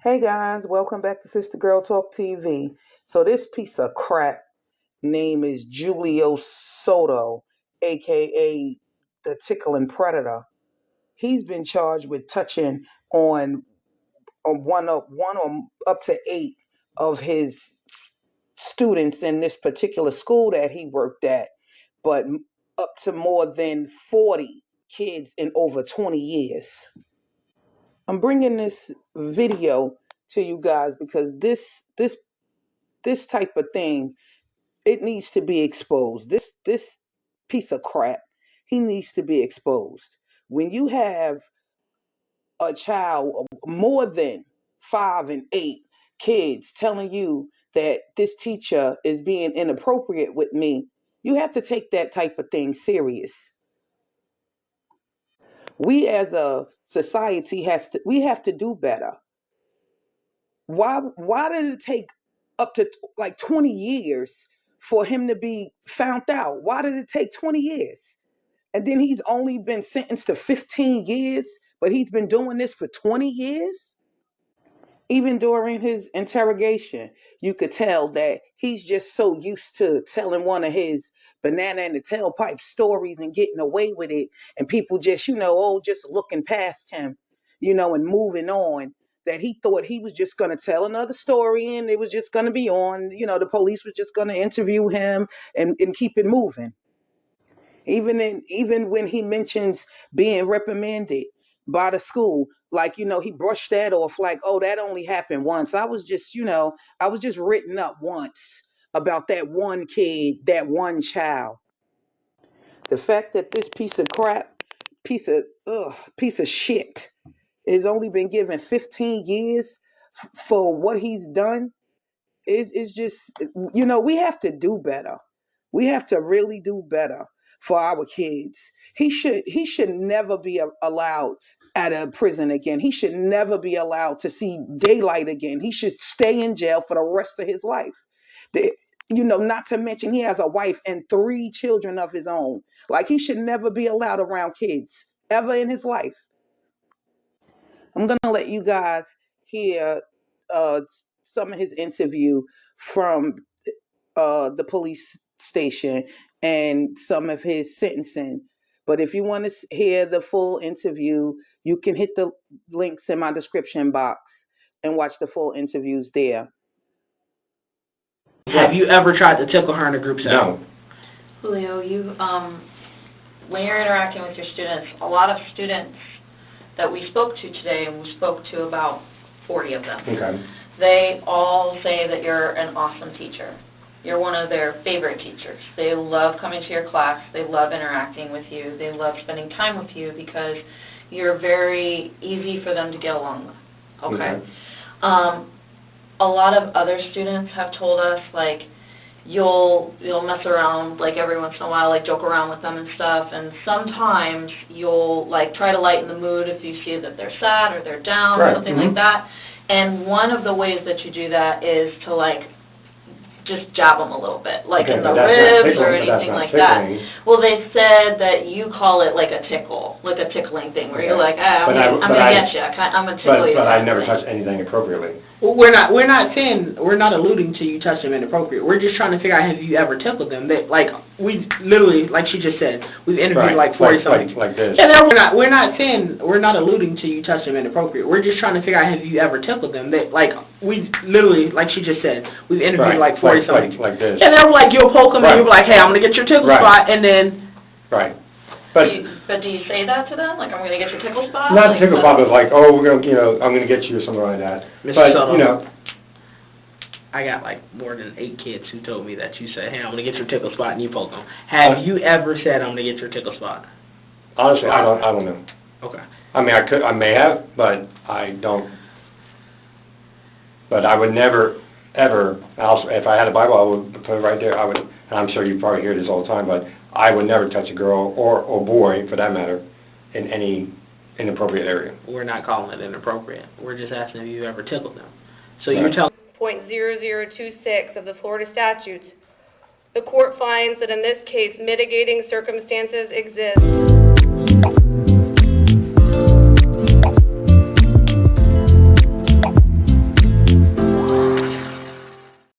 Hey guys, welcome back to Sister Girl Talk TV. So this piece of crap name is JULIO SOTO, aka the Tickling Predator. He's been charged with touching on one or up to 8 of his students in this particular school that he worked at, but up to more than 40 kids in over 20 years. I'm bringing this video to you guys because this type of thing, it needs to be exposed. This piece of crap, he needs to be exposed. When you have a child, more than 5 and 8 kids telling you that this teacher is being inappropriate with me, you have to take that type of thing serious. We as a society have to do better. Why did it take up to like 20 years for him to be found out? Why did it take 20 years? And then he's only been sentenced to 15 years, but he's been doing this for 20 years? Even during his interrogation, you could tell that he's just so used to telling one of his banana in the tailpipe stories and getting away with it. And people just, just looking past him, and moving on, that he thought he was just going to tell another story and it was just going to be on. The police was just going to interview him and keep it moving. Even when he mentions being reprimanded by the school, like, he brushed that off like, oh, that only happened once. I was just written up once about that one kid, that one child. The fact that this piece of crap, piece of shit has only been given 15 years for what he's done is just, we have to do better. We have to really do better for our kids. He should never be allowed at a prison again. He should never be allowed to see daylight again. He should stay in jail for the rest of his life. Not to mention he has a wife and 3 children of his own. Like, he should never be allowed around kids ever in his life. I'm going to let you guys hear some of his interview from the police station and some of his sentencing. But if you want to hear the full interview, you can hit the links in my description box and watch the full interviews there. Have you ever tried to tickle her in a group setting? No. Julio, when you're interacting with your students, a lot of students that we spoke to today, and we spoke to about 40 of them, Okay. they all say that you're an awesome teacher. You're one of their favorite teachers. They love coming to your class. They love interacting with you. They love spending time with you because you're very easy for them to get along with. Okay? A lot of other students have told us, like, you'll mess around, like, every once in a while, like, joke around with them and stuff, and sometimes you'll, like, try to lighten the mood if you see that they're sad or they're down or something like that. And one of the ways that you do that is to, like, just jab them a little bit, like in the ribs or anything like that. Well, they said that you call it like a tickle, like a tickling thing, where you're like, I'm going to get you, I'm going to tickle you. But I never touch anything appropriately. Well, we're not alluding to you touching them inappropriate. We're just trying to figure out, have you ever tickled them? Like, we literally, like she just said, we've interviewed like 40 something. Like this. And we're not alluding to you touching them inappropriate. We're just trying to figure out, have you ever tickled them? Like, we literally, like she just said, we've interviewed like 40 something. Like this. And they're like, you'll poke them and you'll be like, hey, I'm going to get your tickle spot, and then... Right. But do you say that to them? Like, I'm going to get your tickle spot? Not tickle spot, but like, oh, we're going to, I'm going to get you or something like that. But, I got like more than 8 kids who told me that you say, hey, I'm going to get your tickle spot, and you poke them. Have you ever said, I'm going to get your tickle spot? Honestly, I don't know. Okay. I mean, I may have, but I don't. But I would never, ever, if I had a Bible, I would put it right there. And I'm sure you probably hear this all the time, but I would never touch a girl or boy, for that matter, in any inappropriate area. We're not calling it inappropriate. We're just asking if you ever tickled them. So you're telling... .0026 of the Florida statutes, the court finds that in this case mitigating circumstances exist.